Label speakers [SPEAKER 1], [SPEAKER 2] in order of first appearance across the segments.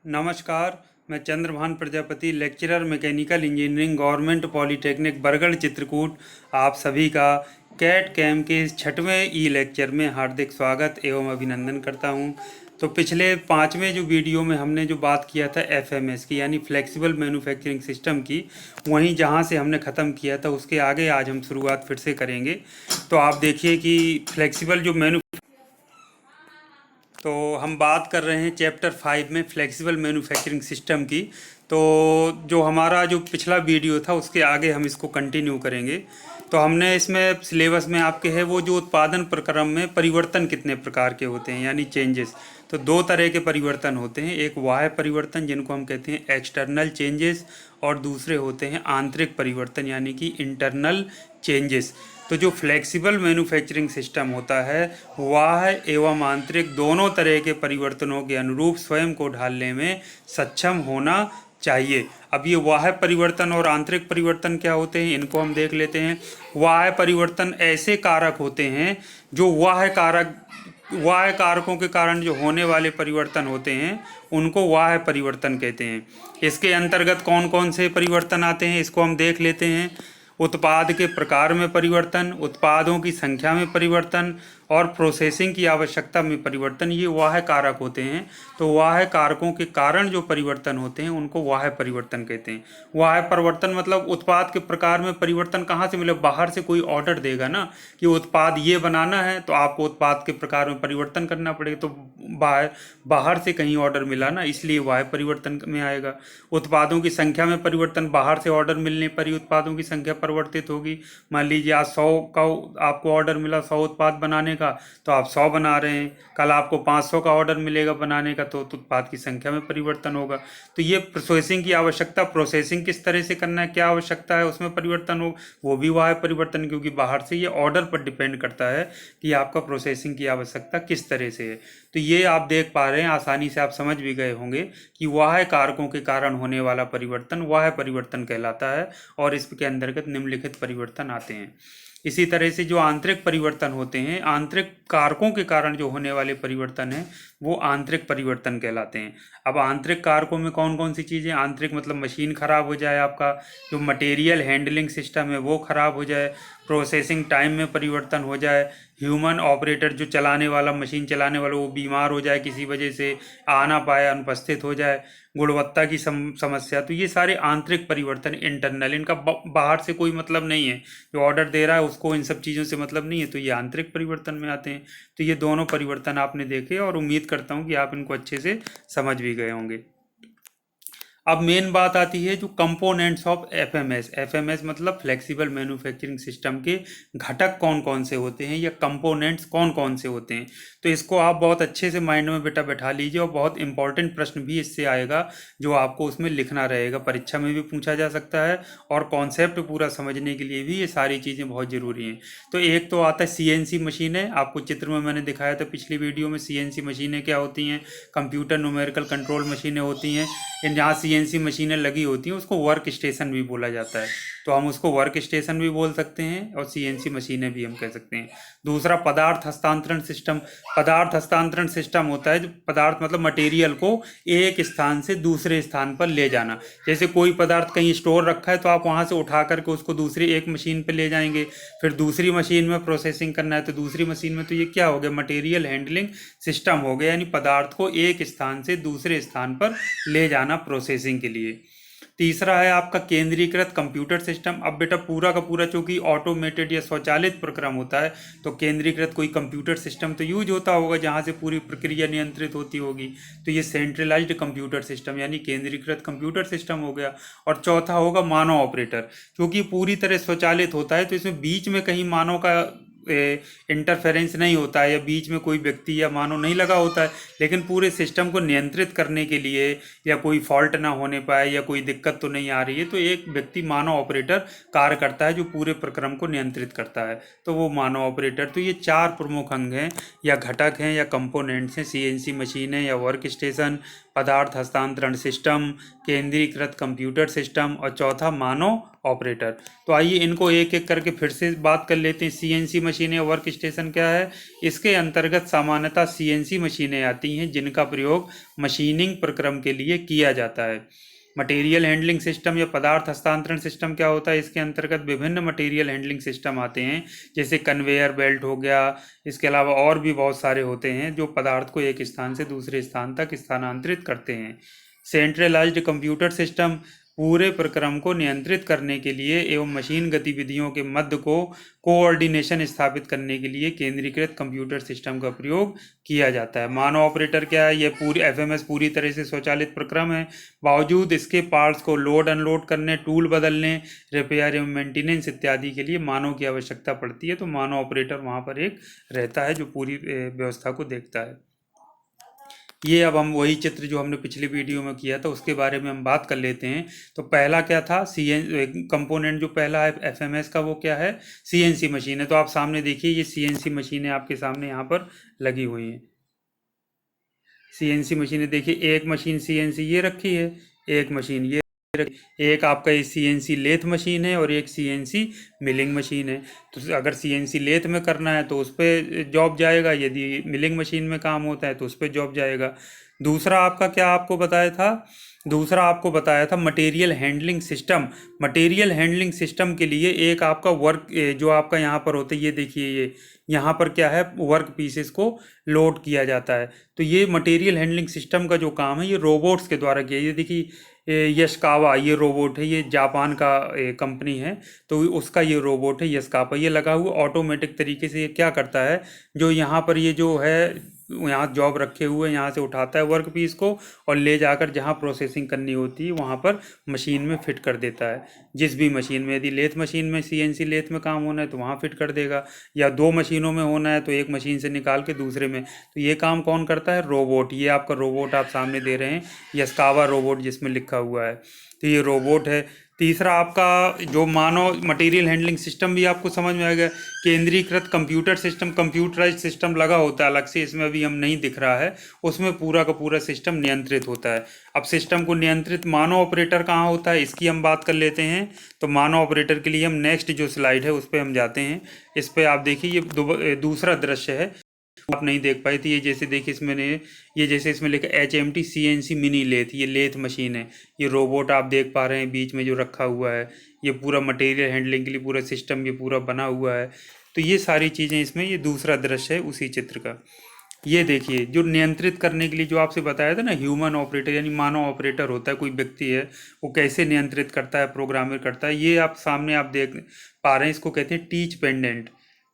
[SPEAKER 1] नमस्कार। मैं Chandrabhan Prajapati, lecturer mechanical engineering, government polytechnic Bargarh Chitrakoot, आप सभी का कैट कैम के इस 6वें ई लेक्चर में हार्दिक स्वागत एवं अभिनंदन करता हूं। तो पिछले 5वें जो वीडियो में हमने जो बात किया था एफएमएस की, यानी फ्लेक्सिबल मैन्युफैक्चरिंग सिस्टम की, वहीं जहां से हमने ख़त्म किया था उसके आगे आज हम शुरुआत फिर से करेंगे। तो आप देखिए कि फ्लेक्सिबल जो तो हम बात कर रहे हैं चैप्टर 5 में फ्लेक्सिबल मैन्युफैक्चरिंग सिस्टम की। तो जो हमारा जो पिछला वीडियो था उसके आगे हम इसको कंटिन्यू करेंगे। तो हमने इसमें सिलेबस में आपके है वो जो उत्पादन प्रक्रम में परिवर्तन कितने प्रकार के होते हैं, यानी चेंजेस। तो दो तरह के परिवर्तन होते हैं, एक बाह्य परिवर्तन जिनको हम कहते हैं एक्सटर्नल चेंजेस, और दूसरे होते हैं आंतरिक परिवर्तन यानी कि इंटरनल चेंजेस। तो जो फ्लेक्सिबल मैन्युफैक्चरिंग सिस्टम होता है वह एवं आंतरिक दोनों तरह के परिवर्तनों के अनुरूप स्वयं को ढालने में सक्षम होना चाहिए। अब ये बाह्य परिवर्तन और आंतरिक परिवर्तन क्या होते हैं, इनको हम देख लेते हैं। बाह्य परिवर्तन ऐसे कारक होते हैं जो बाह्य कारकों के कारण जो होने वाले परिवर्तन होते हैं उनको बाह्य परिवर्तन कहते हैं। इसके अंतर्गत कौन कौन से परिवर्तन आते हैं इसको हम देख लेते हैं। उत्पाद के प्रकार में परिवर्तन, उत्पादों की संख्या में परिवर्तन और प्रोसेसिंग की आवश्यकता में परिवर्तन, ये बाह्य कारक होते हैं। तो बाह्य कारकों के कारण जो परिवर्तन होते हैं उनको बाह्य परिवर्तन कहते हैं। बाह्य परिवर्तन मतलब उत्पाद के प्रकार में परिवर्तन कहाँ से मिले, बाहर से कोई ऑर्डर देगा ना कि उत्पाद ये बनाना है तो आपको उत्पाद के प्रकार में परिवर्तन करना पड़ेगा। तो बाहर से कहीं ऑर्डर मिला ना, इसलिए बाह्य परिवर्तन में आएगा। उत्पादों की संख्या में परिवर्तन, बाहर से ऑर्डर मिलने पर ही उत्पादों की संख्या परिवर्तित होगी। मान लीजिए आज 100 का आपको ऑर्डर मिला 100 उत्पाद बनाने का, तो आप 100 बना रहे हैं। कल आपको 500 का ऑर्डर मिलेगा बनाने का, तो उत्पाद की संख्या में परिवर्तन होगा। तो ये प्रोसेसिंग की आवश्यकता, प्रोसेसिंग किस तरह से करना है, क्या आवश्यकता है, उसमें परिवर्तन हो, वो भी बाह्य परिवर्तन, क्योंकि बाहर से ये ऑर्डर पर डिपेंड करता है कि आपका प्रोसेसिंग की आवश्यकता किस तरह से है। तो ये आप देख पा रहे हैं, आसानी से आप समझ भी गए होंगे कि बाह्य कारकों के कारण होने वाला परिवर्तन बाह्य परिवर्तन कहलाता है और इसके अंतर्गत निम्नलिखित परिवर्तन आते हैं। इसी तरह से जो आंतरिक परिवर्तन होते हैं, आंतरिक कारकों के कारण जो होने वाले परिवर्तन हैं वो आंतरिक परिवर्तन कहलाते हैं। अब आंतरिक कारकों में कौन कौन सी चीज़ें, आंतरिक मतलब मशीन ख़राब हो जाए, आपका जो मटेरियल हैंडलिंग सिस्टम है वो ख़राब हो जाए, प्रोसेसिंग टाइम में परिवर्तन हो जाए, ह्यूमन ऑपरेटर जो चलाने वाला, मशीन चलाने वाला, वो बीमार हो जाए, किसी वजह से आ ना पाए, अनुपस्थित हो जाए, गुणवत्ता की समस्या। तो ये सारे आंतरिक परिवर्तन, इंटरनल, इनका बाहर से कोई मतलब नहीं है। जो ऑर्डर दे रहा है उसको इन सब चीज़ों से मतलब नहीं है, तो ये आंतरिक परिवर्तन में आते हैं। तो ये दोनों परिवर्तन आपने देखे और उम्मीद करता हूँ कि आप इनको अच्छे से समझ भी गए होंगे। अब मेन बात आती है जो कंपोनेंट्स ऑफ एफएमएस। एफएमएस मतलब फ्लेक्सिबल मैन्युफैक्चरिंग सिस्टम के घटक कौन कौन से होते हैं या कंपोनेंट्स कौन कौन से होते हैं। तो इसको आप बहुत अच्छे से माइंड में बैठा लीजिए, और बहुत इंपॉर्टेंट प्रश्न भी इससे आएगा जो आपको उसमें लिखना रहेगा, परीक्षा में भी पूछा जा सकता है, और कॉन्सेप्ट पूरा समझने के लिए भी ये सारी चीज़ें बहुत ज़रूरी हैं। तो एक तो आता है सीएनसी मशीनें, आपको चित्र में मैंने दिखाया था पिछली वीडियो में। सीएनसी मशीनें क्या होती हैं, कंप्यूटर न्यूमेरिकल कंट्रोल मशीनें होती हैं। जहाँ सीएनसी मशीनें लगी होती हैं उसको वर्क स्टेशन भी बोला जाता है, तो हम उसको वर्क स्टेशन भी बोल सकते हैं और सीएनसी मशीनें भी हम कह सकते हैं। दूसरा पदार्थ हस्तांतरण सिस्टम। पदार्थ हस्तांतरण सिस्टम होता है जो पदार्थ मतलब मटेरियल को एक स्थान से दूसरे स्थान पर ले जाना। जैसे कोई पदार्थ कहीं स्टोर रखा है तो आप वहाँ से उठा करके उसको दूसरी एक मशीन पर ले जाएंगे, फिर दूसरी मशीन में प्रोसेसिंग करना है तो दूसरी मशीन में। तो ये क्या हो गया, मटेरियल हैंडलिंग सिस्टम हो गया, यानी पदार्थ को एक स्थान से दूसरे स्थान पर ले जाना प्रोसेसिंग के लिए। तीसरा है आपका केंद्रीकृत कंप्यूटर सिस्टम। अब बेटा पूरा का पूरा चूंकि ऑटोमेटेड या स्वचालित प्रक्रम होता है, तो केंद्रीकृत कोई कंप्यूटर सिस्टम तो यूज होता होगा जहां से पूरी प्रक्रिया नियंत्रित होती होगी। तो ये सेंट्रलाइज्ड कंप्यूटर सिस्टम यानी केंद्रीकृत कंप्यूटर सिस्टम हो गया। और चौथा होगा मानव ऑपरेटर। क्योंकि पूरी तरह स्वचालित होता है तो इसमें बीच में कहीं मानव का इंटरफेरेंस नहीं होता है, या बीच में कोई व्यक्ति या मानव नहीं लगा होता है, लेकिन पूरे सिस्टम को नियंत्रित करने के लिए या कोई फॉल्ट ना होने पाए या कोई दिक्कत तो नहीं आ रही है, तो एक व्यक्ति मानव ऑपरेटर कार्य करता है जो पूरे प्रक्रम को नियंत्रित करता है, तो वो मानव ऑपरेटर। तो ये चार प्रमुख अंग हैं या घटक हैं या कंपोनेंट्स हैं, सीएनसी मशीनें या वर्क स्टेशन, पदार्थ हस्तांतरण सिस्टम, केंद्रीकृत कंप्यूटर सिस्टम और चौथा मानव ऑपरेटर। तो आइए इनको एक एक करके फिर से बात कर लेते हैं। सीएनसी मशीनें वर्क स्टेशन क्या है? इसके अंतर्गत सामान्यतः सीएनसी मशीनें आती हैं जिनका प्रयोग मशीनिंग प्रक्रम के लिए किया जाता है। मटेरियल हैंडलिंग सिस्टम या पदार्थ हस्तांतरण सिस्टम क्या होता है? इसके अंतर्गत विभिन्न मटेरियल हैंडलिंग सिस्टम आते हैं, जैसे कन्वेयर बेल्ट हो गया। इसके अलावा और भी बहुत सारे होते हैं जो पदार्थ को एक स्थान से दूसरे स्थान तक स्थानांतरित करते हैं। सेंट्रलाइज्ड कंप्यूटर सिस्टम पूरे प्रक्रम को नियंत्रित करने के लिए एवं मशीन गतिविधियों के मध्य को कोऑर्डिनेशन स्थापित करने के लिए केंद्रीकृत कंप्यूटर सिस्टम का प्रयोग किया जाता है। मानव ऑपरेटर क्या है? यह पूरी एफएमएस पूरी तरह से स्वचालित प्रक्रम है। बावजूद इसके पार्ट्स को लोड अनलोड करने, टूल बदलने, रिपेयर एवं मेंटेनेंस इत्यादि के लिए मानव की आवश्यकता पड़ती है। तो मानव ऑपरेटर वहाँ पर एक रहता है जो पूरी व्यवस्था को देखता है। ये अब हम वही चित्र जो हमने पिछले वीडियो में किया था उसके बारे में हम बात कर लेते हैं। तो पहला क्या था? कंपोनेंट जो पहला है एफएमएस का, वो क्या है? सीएनसी मशीन है। तो आप सामने देखिए, ये सीएनसी मशीनें आपके सामने यहाँ पर लगी हुई हैं। सीएनसी मशीनें देखिए, एक मशीन सीएनसी ये रखी है, एक मशीन ये, एक आपका ये सीएनसी लेथ मशीन है और एक सीएनसी मिलिंग मशीन है। तो अगर सीएनसी लेथ में करना है तो उस पर जॉब जाएगा, यदि मिलिंग मशीन में काम होता है तो उस पर जॉब जाएगा। दूसरा आपका क्या आपको बताया था? दूसरा आपको बताया था material handling system. Material handling system के लिए एक आपका वर्क जो आपका यहाँ पर होता है, ये देखिए, ये यहाँ पर क्या है? वर्क पीसेस को लोड किया जाता है। तो ये मटेरियल हैंडलिंग सिस्टम का जो काम है ये रोबोट्स के द्वारा किया। ये देखिए, यशकावा ये रोबोट है, ये जापान का कंपनी है, तो उसका ये रोबोट है यशकावा। ये लगा हुआ ऑटोमेटिक तरीके से ये क्या करता है, जो यहाँ पर ये जो है यहाँ जॉब रखे हुए यहाँ से उठाता है वर्क पीस को और ले जाकर जहाँ प्रोसेसिंग करनी होती है वहाँ पर मशीन में फिट कर देता है। जिस भी मशीन में, यदि लेथ मशीन में सीएनसी लेथ में काम होना है तो वहाँ फिट कर देगा, या दो मशीनों में होना है तो एक मशीन से निकाल के दूसरे में। तो ये काम कौन करता है? रोबोट। ये आपका रोबोट आप सामने दे रहे हैं, यशकावा रोबोट जिसमें लिखा हुआ है, तो ये रोबोट है। तीसरा आपका जो मानव मटेरियल हैंडलिंग सिस्टम भी आपको समझ में आ गया। केंद्रीकृत कंप्यूटर सिस्टम, कंप्यूटराइज सिस्टम लगा होता है अलग से, इसमें अभी हम नहीं दिख रहा है, उसमें पूरा का पूरा सिस्टम नियंत्रित होता है। अब सिस्टम को नियंत्रित मानव ऑपरेटर कहाँ होता है, इसकी हम बात कर लेते हैं। तो मानव ऑपरेटर के लिए हम नेक्स्ट जो स्लाइड है उस पर हम जाते हैं। इस पर आप देखिए, ये दूसरा दृश्य है, आप नहीं देख पाए थे। ये जैसे देखिए इसमें ने ये जैसे इसमें लिखा HMT CNC मिनी लेथ, ये लेथ मशीन है। ये रोबोट आप देख पा रहे हैं बीच में जो रखा हुआ है, ये पूरा मटेरियल हैंडलिंग के लिए पूरा सिस्टम ये पूरा बना हुआ है। तो ये सारी चीज़ें इसमें, ये दूसरा दृश्य है उसी चित्र का। ये देखिए, जो नियंत्रित करने के लिए जो आपसे बताया था ना, ह्यूमन ऑपरेटर यानी मानव ऑपरेटर होता है, कोई व्यक्ति है, वो कैसे नियंत्रित करता है, प्रोग्रामर करता है। ये आप सामने आप देख पा रहे हैं, इसको कहते हैं टीच पेंडेंट।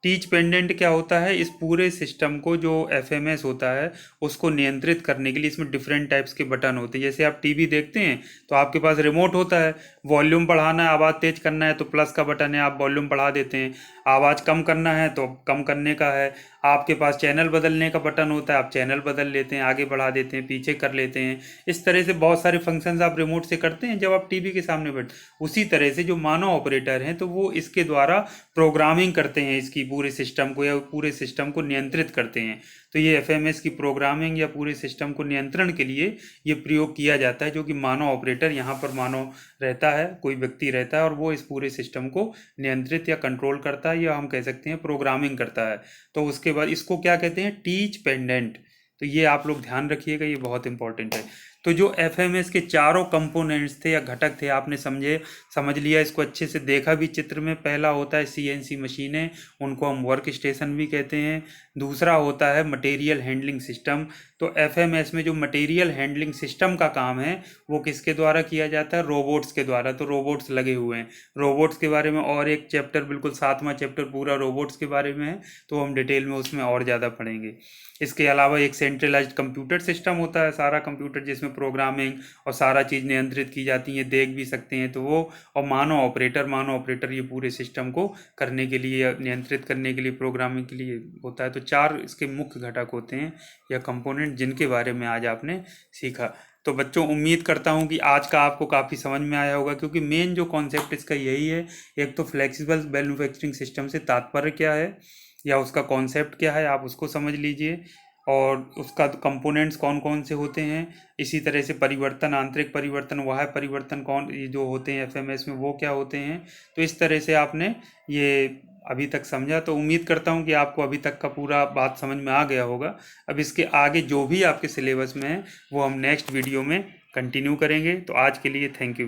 [SPEAKER 1] टीच पेंडेंट क्या होता है? इस पूरे सिस्टम को जो एफएमएस होता है उसको नियंत्रित करने के लिए इसमें डिफरेंट टाइप्स के बटन होते हैं। जैसे आप टीवी देखते हैं तो आपके पास रिमोट होता है, वॉल्यूम बढ़ाना है, आवाज़ तेज करना है तो प्लस का बटन है, आप वॉल्यूम बढ़ा देते हैं। आवाज़ कम करना है तो कम करने का है। आपके पास चैनल बदलने का बटन होता है, आप चैनल बदल लेते हैं, आगे बढ़ा देते हैं, पीछे कर लेते हैं। इस तरह से बहुत सारे फंक्शंस आप रिमोट से करते हैं जब आप टीवी के सामने बैठ। उसी तरह से जो मानव ऑपरेटर हैं तो वो इसके द्वारा प्रोग्रामिंग करते हैं, इसकी पूरे सिस्टम को या पूरे सिस्टम को नियंत्रित करते हैं। तो ये एफएमएस की प्रोग्रामिंग या पूरे सिस्टम को नियंत्रण के लिए ये प्रयोग किया जाता है, जो कि मानव ऑपरेटर, यहाँ पर मानव रहता है, कोई व्यक्ति रहता है और वो इस पूरे सिस्टम को नियंत्रित या कंट्रोल करता है, या हम कह सकते हैं प्रोग्रामिंग करता है। तो उसके बाद इसको क्या कहते हैं? Teach pendant. तो ये आप लोग ध्यान रखिएगा, ये बहुत इंपॉर्टेंट है। तो जो एफएमएस के चारों कंपोनेंट्स थे या घटक थे, आपने समझ लिया, इसको अच्छे से देखा भी चित्र में। पहला होता है सीएनसी मशीनें, उनको हम वर्क स्टेशन भी कहते हैं। दूसरा होता है मटेरियल हैंडलिंग सिस्टम। तो एफएमएस में जो मटेरियल हैंडलिंग सिस्टम का काम है वो किसके द्वारा किया जाता है? रोबोट्स के द्वारा। तो रोबोट्स लगे हुए हैं। रोबोट्स के बारे में और एक चैप्टर, बिल्कुल 7वां चैप्टर पूरा रोबोट्स के बारे में है, तो हम डिटेल में उसमें और ज़्यादा पढ़ेंगे। इसके अलावा एक सेंट्रलाइज्ड कंप्यूटर सिस्टम होता है, सारा कंप्यूटर जिसमें प्रोग्रामिंग और सारा चीज़ नियंत्रित की जाती है, देख भी सकते हैं तो वो। और मानव ऑपरेटर ये पूरे सिस्टम को करने के लिए, नियंत्रित करने के लिए, प्रोग्रामिंग के लिए होता है। तो 4 इसके मुख्य घटक होते हैं या कंपोनेंट, जिनके बारे में आज आपने सीखा। तो बच्चों, उम्मीद करता हूँ कि आज का आपको काफ़ी समझ में आया होगा, क्योंकि मेन जो कॉन्सेप्ट इसका यही है। एक तो फ्लेक्सिबल मैन्युफैक्चरिंग सिस्टम से तात्पर्य क्या है या उसका कॉन्सेप्ट क्या है, आप उसको समझ लीजिए। और उसका कंपोनेंट्स कौन कौन से होते हैं, इसी तरह से परिवर्तन, आंतरिक परिवर्तन, बाह्य परिवर्तन कौन ये जो होते हैं एफएमएस में वो क्या होते हैं। तो इस तरह से आपने ये अभी तक समझा, तो उम्मीद करता हूँ कि आपको अभी तक का पूरा बात समझ में आ गया होगा। अब इसके आगे जो भी आपके सिलेबस में है वो हम नेक्स्ट वीडियो में कंटिन्यू करेंगे। तो आज के लिए थैंक यू।